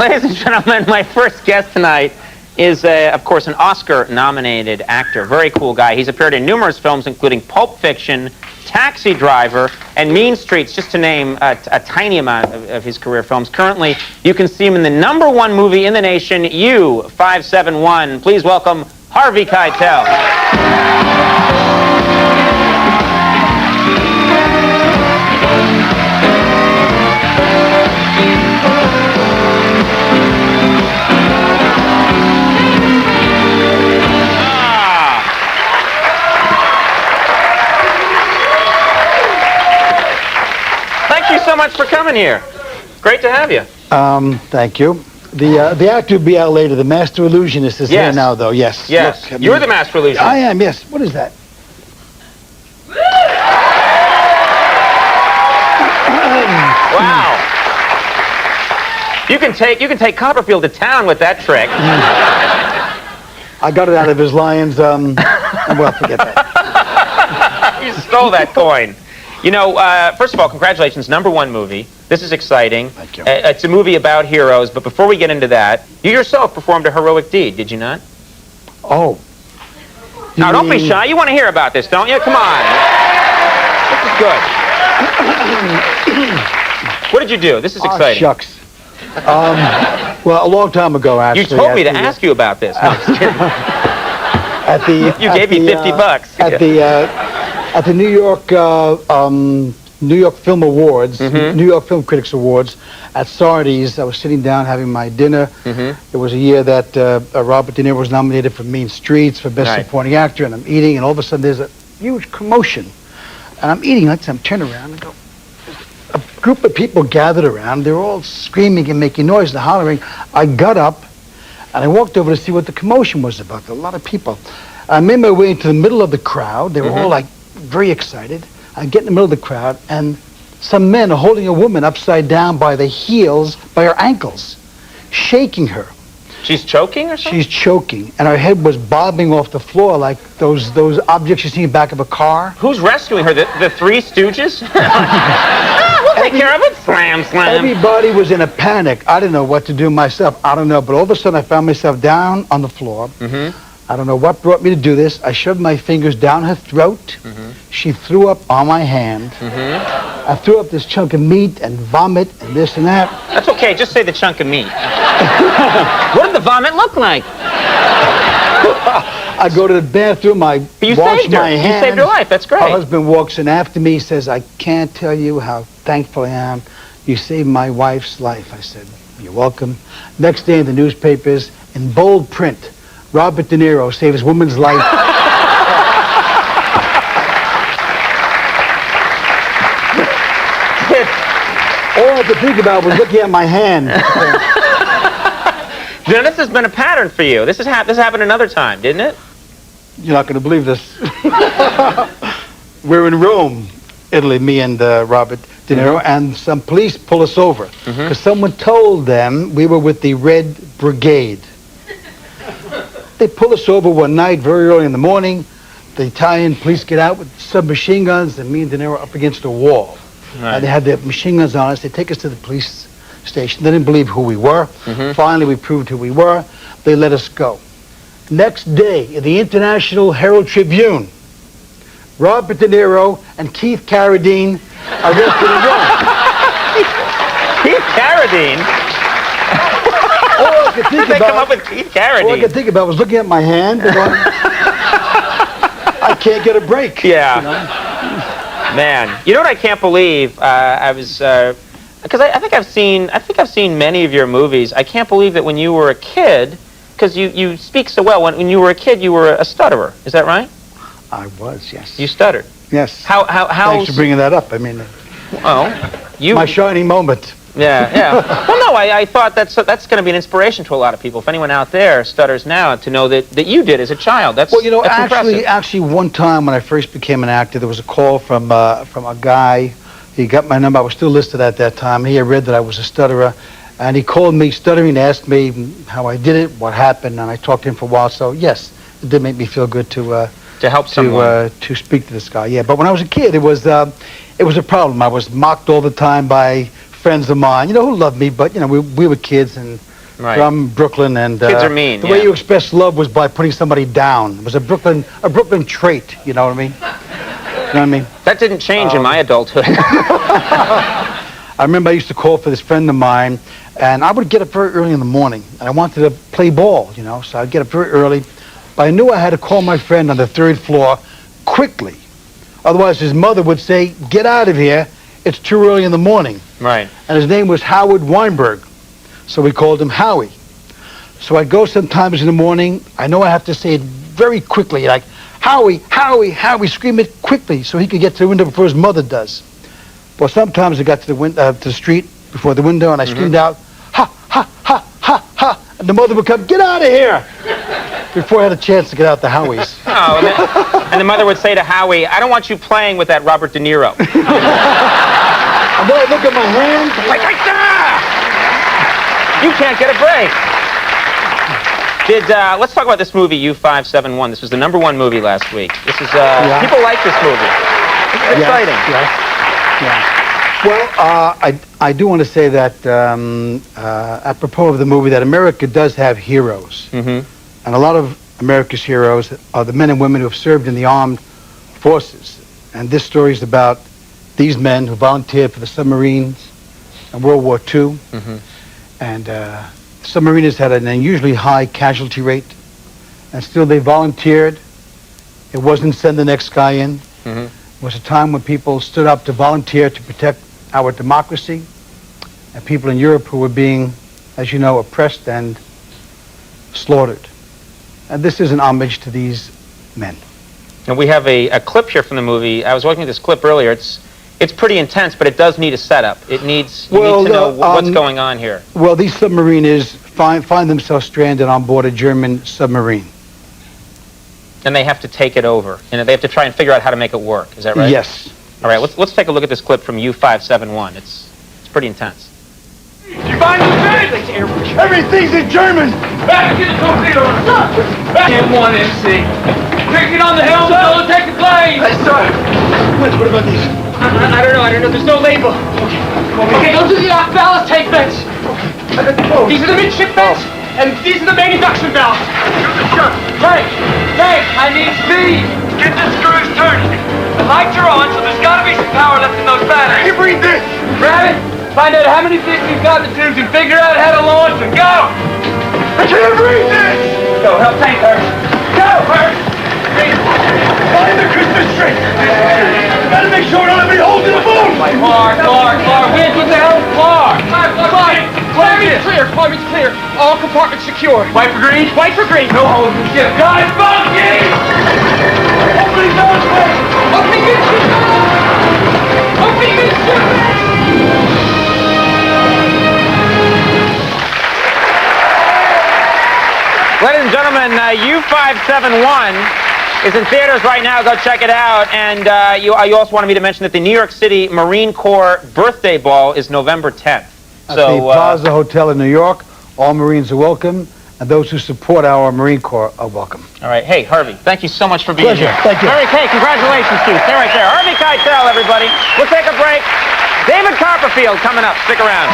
Ladies and gentlemen, my first guest tonight is, of course, an Oscar-nominated actor. Very cool guy. He's appeared in numerous films, including Pulp Fiction, Taxi Driver, and Mean Streets, just to name a tiny amount of his career films. Currently, you can see him in the #1 movie in the nation, U-571. Please welcome Harvey Keitel. Thank you so much for coming here. Great to have you. Thank you. The actor will be out later. The master illusionist is here now, though. Yes. Yes. Look, you're the master illusionist. I am. Yes. What is that? Wow. You can take Copperfield to town with that trick. I got it out of his lion's. Well, forget that. You stole that coin. You know, first of all, congratulations, #1 movie. This is exciting. Thank you. It's a movie about heroes, but before we get into that, you yourself performed a heroic deed, did you not? Oh. Now, don't be shy. You want to hear about this, don't you? Come on. This is good. What did you do? This is exciting. Shucks. Well, a long time ago, actually. You told me to ask you about this. No, I'm just kidding. You gave me 50 bucks. At the New York Film Awards, New York Film Critics Awards, at Sardi's, I was sitting down having my dinner. It was a year that Robert De Niro was nominated for Mean Streets for Best Supporting Actor, and I'm eating, and all of a sudden there's a huge commotion. And I'm eating, I'm turning around and go, a group of people gathered around. They were all screaming and making noise and hollering. I got up, and I walked over to see what the commotion was about. A lot of people. I made my way into the middle of the crowd. They were all like very excited. I get in the middle of the crowd, and some men are holding a woman upside down by the heels, by her ankles, shaking her. She's choking or something? She's choking, and her head was bobbing off the floor like those objects you see in the back of a car. Who's rescuing her? The Three Stooges? We'll take care of it. Slam, slam. Everybody was in a panic. I didn't know what to do myself. I don't know, but all of a sudden I found myself down on the floor. I don't know what brought me to do this. I shoved my fingers down her throat. She threw up on my hand. I threw up this chunk of meat and vomit and this and that. That's okay. Just say the chunk of meat. What did the vomit look like? I go to the bathroom. I wash my hands. You saved her life. That's great. Her husband walks in after me. He says, "I can't tell you how thankful I am. You saved my wife's life." I said, "You're welcome." Next day in the newspapers, in bold print, Robert De Niro saved his woman's life. All I could think about was looking at my hand. Now, this has been a pattern for you. This happened another time, didn't it? You're not going to believe this. We're in Rome, Italy, me and Robert De Niro, and some police pull us over because someone told them we were with the Red Brigade. They pull us over one night very early in the morning. The Italian police get out with submachine guns, and me and De Niro up against a wall. They had their machine guns on us. They take us to the police station. They didn't believe who we were. Finally, we proved who we were. They let us go. Next day, in the International Herald Tribune, Robert De Niro and Keith Carradine arrested in Rome. Keith Carradine? All I could think They come up with Keith Carradine. All I could think about was looking at my hand and going, I can't get a break. Yeah. You know? Man, you know what I can't believe? I was because I think I've seen many of your movies. I can't believe that when you were a kid, because you speak so well. When you were a kid, you were a stutterer. Is that right? I was, yes. You stuttered. Yes. How? Thanks for bringing that up. I mean, my shining moment. Yeah. Well, no, I thought that's going to be an inspiration to a lot of people. If anyone out there stutters now, to know that you did as a child. That's well, you know, that's actually, one time when I first became an actor, there was a call from a guy. He got my number. I was still listed at that time. He had read that I was a stutterer, and he called me stuttering, asked me how I did it, what happened, and I talked to him for a while. So yes, it did make me feel good to help someone, to speak to this guy. Yeah, but when I was a kid, it was a problem. I was mocked all the time by friends of mine, you know, who loved me, but you know, we were kids, and Right. from Brooklyn, and kids are mean. The way you express love was by putting somebody down. It was a Brooklyn trait. You know what I mean? You know what I mean? That didn't change in my adulthood. I remember I used to call for this friend of mine, and I would get up very early in the morning, and I wanted to play ball, you know, so I'd get up very early, but I knew I had to call my friend on the 3rd floor quickly. Otherwise, his mother would say, "Get out of here, it's too early in the morning." Right. And his name was Howard Weinberg, so we called him Howie. So I'd go sometimes in the morning, I know I have to say it very quickly, like, "Howie, Howie, Howie," scream it quickly so he could get to the window before his mother does. Well, sometimes I got to the street before the window, and I screamed out, "Ha, ha, ha, ha, ha," and the mother would come, "Get out of here," before I had a chance to get out the Howies. Oh, and the mother would say to Howie, "I don't want you playing with that Robert De Niro." And then I look at my hand, Like, you can't get a break. Let's talk about this movie, U-571. This was the #1 movie last week. This is, people like this movie. This is exciting. Yes. Well, I do want to say that, apropos of the movie, that America does have heroes. And a lot of America's heroes are the men and women who have served in the armed forces. And this story is about these men who volunteered for the submarines in World War II. And submariners had an unusually high casualty rate. And still they volunteered. It wasn't send the next guy in. It was a time when people stood up to volunteer to protect our democracy, and people in Europe who were being, as you know, oppressed and slaughtered. And this is an homage to these men. And we have a clip here from the movie. I was watching this clip earlier. It's pretty intense, but it does need a setup. You need to know what's going on here. Well, these submariners find themselves stranded on board a German submarine. And they have to take it over. And they have to try and figure out how to make it work. Is that right? Yes. All right, let's take a look at this clip from U-571. It's pretty intense. You find anything? Everything's in German! Back to the torpedo! Back M1 MC. Take it on the helm, don't take the plane! Hey, sir! What about these? I don't know. There's no label. Okay, those are the aft ballast tank vents. These are the midship vents, and these are the manufacturing valves. Frank, I need speed. Get the screws turning. The lights are on, so there's got to be some power left in those batteries. You breathe this! Grab it, find out how many things we've got in the tubes, and figure out how to launch them. Go! I can't breathe this! Go, help tank her. Go, Hurt! Find the Christmas tree! Gotta make sure not everybody holds in the boom! Clark, Wind, what the hell is Clark? Climate's clear. All compartments secure. White for green? White for green. No holes in ship. Got it, Bunky! Opening those ways! Opening midship! Opening midship! Ladies and gentlemen, U-571 is in theaters right now. Go check it out. And you also wanted me to mention that the New York City Marine Corps birthday ball is November 10th. At the Plaza Hotel in New York, all Marines are welcome, and those who support our Marine Corps are welcome. All right. Hey, Harvey, thank you so much for being Pleasure. here. Thank you. Harvey, hey, congratulations, Keith. Stay right there. Harvey Keitel, everybody. We'll take a break. David Copperfield coming up. Stick around.